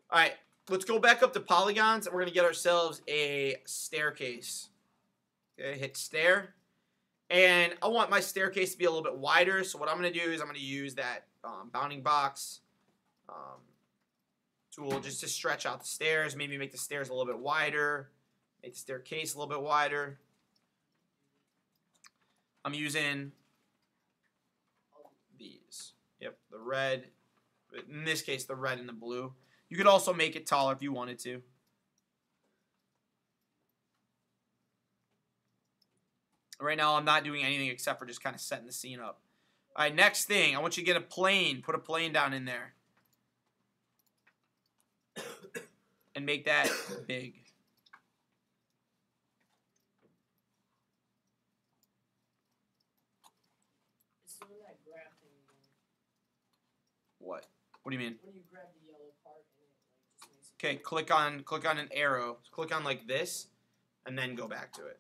All right, let's go back up to polygons, and we're going to get ourselves a staircase. Okay, hit stair. And I want my staircase to be a little bit wider, so what I'm going to do is I'm going to use that bounding box tool just to stretch out the stairs, maybe make the stairs a little bit wider, make the staircase a little bit wider. I'm using these. Yep, the red. In this case, the red and the blue. You could also make it taller if you wanted to. Right now, I'm not doing anything except for just kind of setting the scene up. All right, next thing, I want you to get a plane. Put a plane down in there. And make that big. What? What do you mean? When you grab the yellow part and it like just makes Okay, click on an arrow. Click on like this, and then go back to it.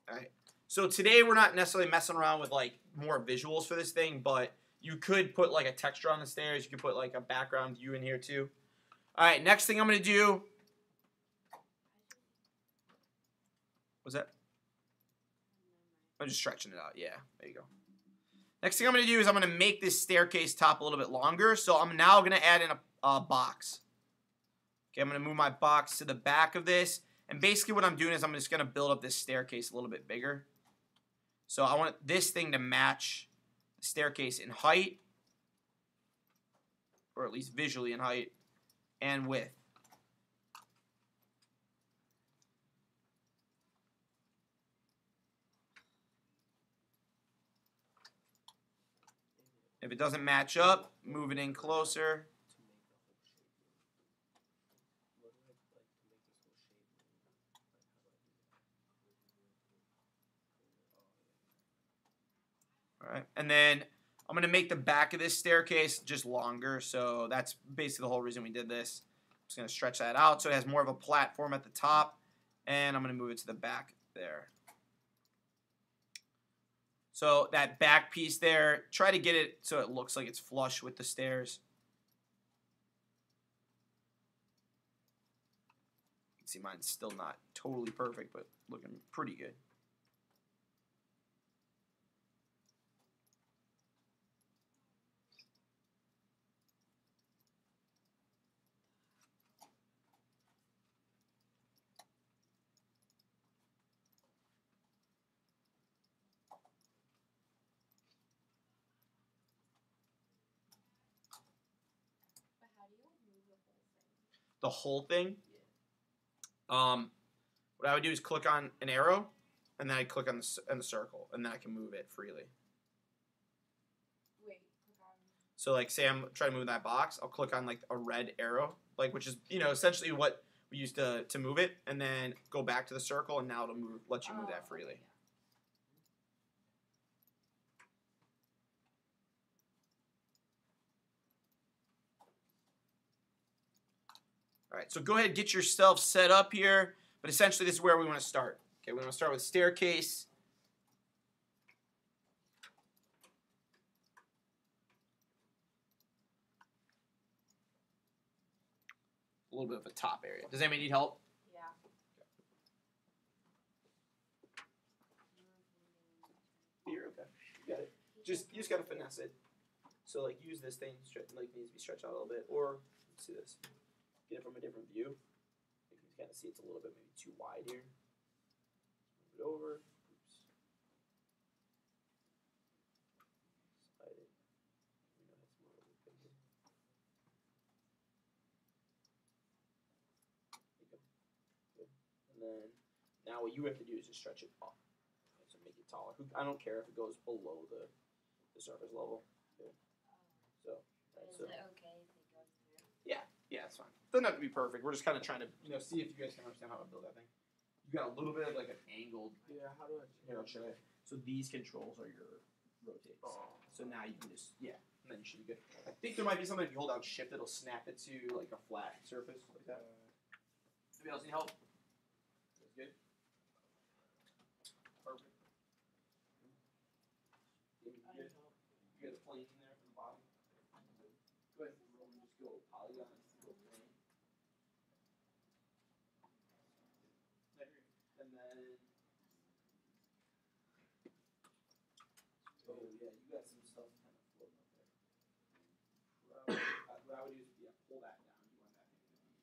All right. So today we're not necessarily messing around with like more visuals for this thing, but you could put like a texture on the stairs. You could put like a background view in here too. All right. Next thing I'm gonna do. What's that? I'm just stretching it out. Yeah, there you go. Next thing I'm going to do is I'm going to make this staircase top a little bit longer. So I'm now going to add in a box. Okay, I'm going to move my box to the back of this. And basically what I'm doing is I'm just going to build up this staircase a little bit bigger. So I want this thing to match the staircase in height. Or at least visually in height and width. If it doesn't match up, move it in closer. All right, and then I'm going to make the back of this staircase just longer, so that's basically the whole reason we did this. I'm just going to stretch that out so it has more of a platform at the top, and I'm going to move it to the back there. So that back piece there, try to get it so it looks like it's flush with the stairs. You can see mine's still not totally perfect, but looking pretty good. The whole thing. What I would do is click on an arrow, and then I click on the circle, and then I can move it freely. Wait, click on. So like, say I'm trying to move that box, I'll click on like a red arrow, like which is essentially what we used to move it, and then go back to the circle, and now it'll let you move that freely. Okay. All right, so go ahead and get yourself set up here. But essentially, this is where we want to start. Okay, we want to start with staircase. A little bit of a top area. Does anybody need help? Yeah. Here, okay. You got it. You just gotta finesse it. So like, use this thing, like needs to be stretched out a little bit, or let's see this. Get it from a different view. You can kind of see it's a little bit maybe too wide here. Move it over. Oops. Slide it. That's more of a thing here. There you go. Good. And then now what you have to do is just stretch it up. Okay, so make it taller. I don't care if it goes below the surface level. Okay. So, right, Is it okay if it goes through? Yeah, it's fine. Doesn't have to be perfect. We're just kind of trying to, see if you guys can understand how to build that thing. You got a little bit of like an angled. Yeah, how do I? Here, I'll show you. So these controls are your rotates. Oh. So now you can just, and then you should be good. I think there might be something if you hold down shift, it'll snap it to like a flat surface like that. Anybody else need help? That's good. Perfect. You got a plane in there from the bottom. Go ahead, just go polygon. Go plane. And then. Oh yeah, you got some stuff kind of floating up there. What I would do is pull that down. You want that thing to be.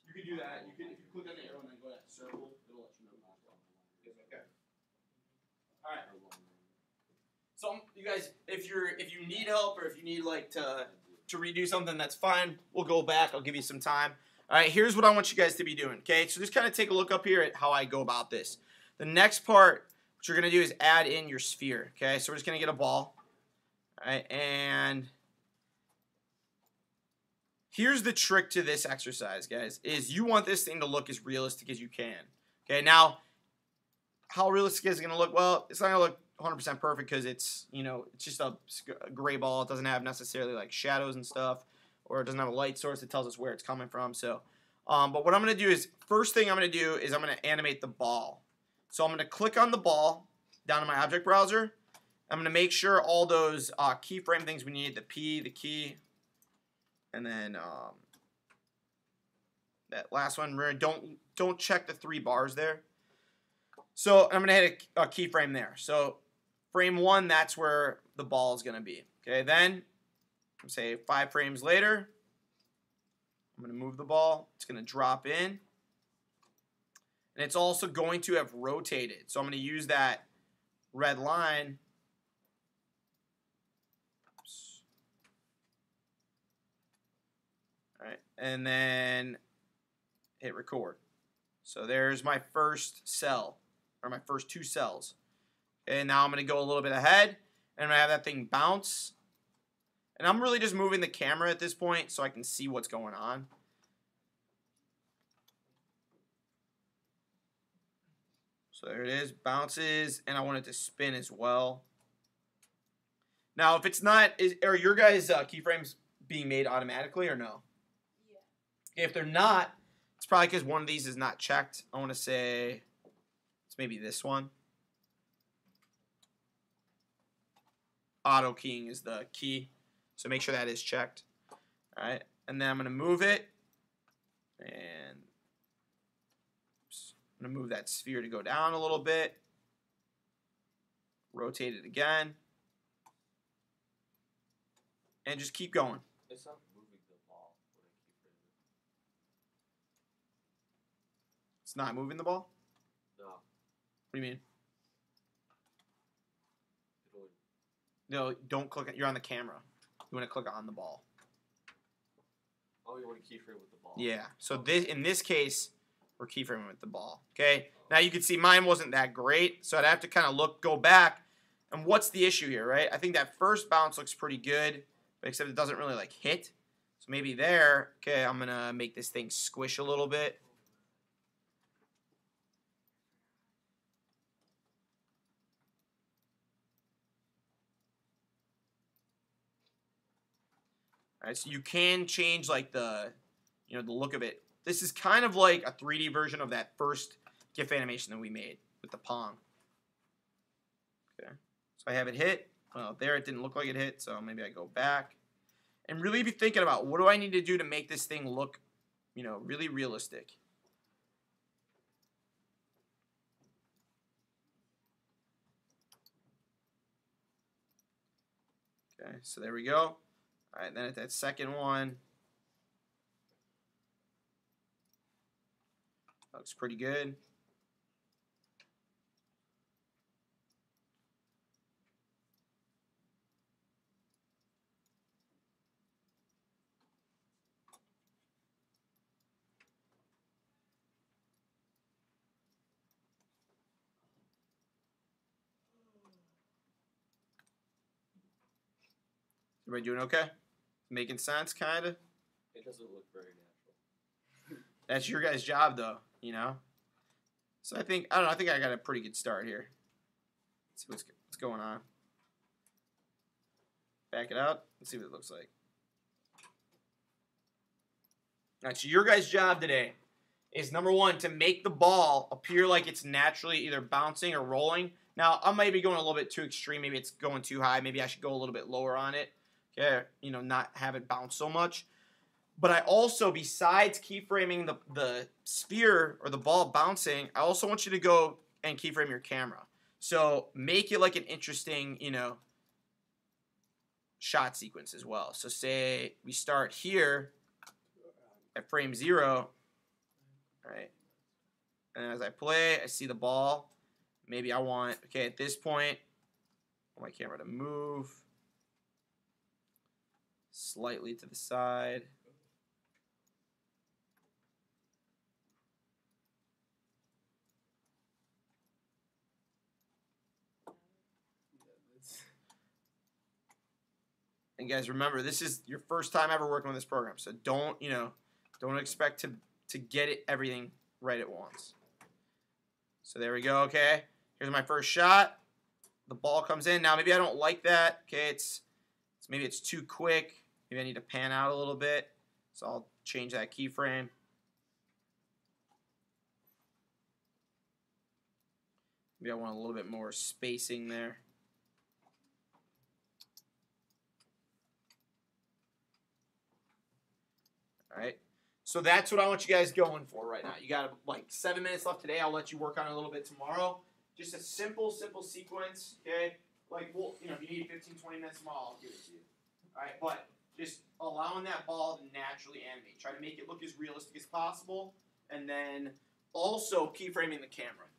You can do that. You can if you click on the arrow and then go to that circle, it'll let you know. Okay. All right. So you guys, if you need help or if you need like to redo something, that's fine. We'll go back. I'll give you some time. All right. Here's what I want you guys to be doing. Okay. So just kind of take a look up here at how I go about this. The next part, what you're gonna do is add in your sphere. Okay. So we're just gonna get a ball. All right. And here's the trick to this exercise, guys, is you want this thing to look as realistic as you can. Okay, now, how realistic is it going to look? Well, it's not going to look 100% perfect because it's, you know, it's just a gray ball. It doesn't have necessarily like shadows and stuff, or it doesn't have a light source that tells us where it's coming from. So, but what I'm going to do is, first thing I'm going to do is I'm going to animate the ball. So I'm going to click on the ball down in my object browser. I'm going to make sure all those keyframe things we need, the P, the key, and then that last one, don't check the 3 bars there. So I'm going to hit a keyframe there. So frame 1, that's where the ball is going to be. Okay, then say 5 frames later, I'm going to move the ball. It's going to drop in. And it's also going to have rotated. So I'm going to use that red line. All right, and then hit record. So there's my first cell, or my first 2 cells. And now I'm going to go a little bit ahead, and I'm going to have that thing bounce. And I'm really just moving the camera at this point so I can see what's going on. So there it is, bounces, and I want it to spin as well. Now, if it's not, are your guys' keyframes being made automatically or no? If they're not, it's probably because one of these is not checked. I want to say it's maybe this one. Auto keying is the key, so make sure that is checked. All right, and then I'm going to move it, and I'm going to move that sphere to go down a little bit. Rotate it again, and just keep going. It's not moving the ball when I keep it. It's not moving the ball? No. What do you mean? It'll... No, don't click. You're on the camera. You want to click on the ball. Oh, you want to keyframe with the ball? Yeah. So this, in this case, we're keyframing with the ball. Okay. Now you can see mine wasn't that great, so I'd have to kind of go back. And what's the issue here, right? I think that first bounce looks pretty good, but except it doesn't really like hit. So maybe there. Okay, I'm gonna make this thing squish a little bit. All right, so you can change like the look of it. This is kind of like a 3D version of that first GIF animation that we made with the Pong. Okay, so I have it hit. Well, there it didn't look like it hit, so maybe I go back and really be thinking about what do I need to do to make this thing look, really realistic. Okay, so there we go. All right, then at that second one, looks pretty good. Everybody doing okay? Making sense, kind of? It doesn't look very natural. That's your guys' job, though, So I think I got a pretty good start here. Let's see what's going on. Back it out. Let's see what it looks like. All right, so your guys' job today is, number 1, to make the ball appear like it's naturally either bouncing or rolling Now, I might be going a little bit too extreme. Maybe it's going too high. Maybe I should go a little bit lower on it. Okay, you know, not have it bounce so much. But I also, besides keyframing the sphere or the ball bouncing, I also want you to go and keyframe your camera. So make it like an interesting, you know, shot sequence as well. So say we start here at frame 0, right? And as I play, I see the ball. Maybe I want, okay, at this point, I want my camera to move slightly to the side. And guys, remember, this is your first time ever working with this program, so don't, you know, don't expect to get it everything right at once. So there we go. Okay, here's my first shot. The ball comes in. Now maybe I don't like that. Okay, maybe it's too quick. Maybe I need to pan out a little bit. So I'll change that keyframe. Maybe I want a little bit more spacing there. All right, so that's what I want you guys going for right now. You got like 7 minutes left today. I'll let you work on it a little bit tomorrow. Just a simple sequence, okay? Like, well, you know, if you need 15, 20 minutes tomorrow, I'll give it to you. All right, but just allowing that ball to naturally animate. Try to make it look as realistic as possible, and then also keyframing the camera.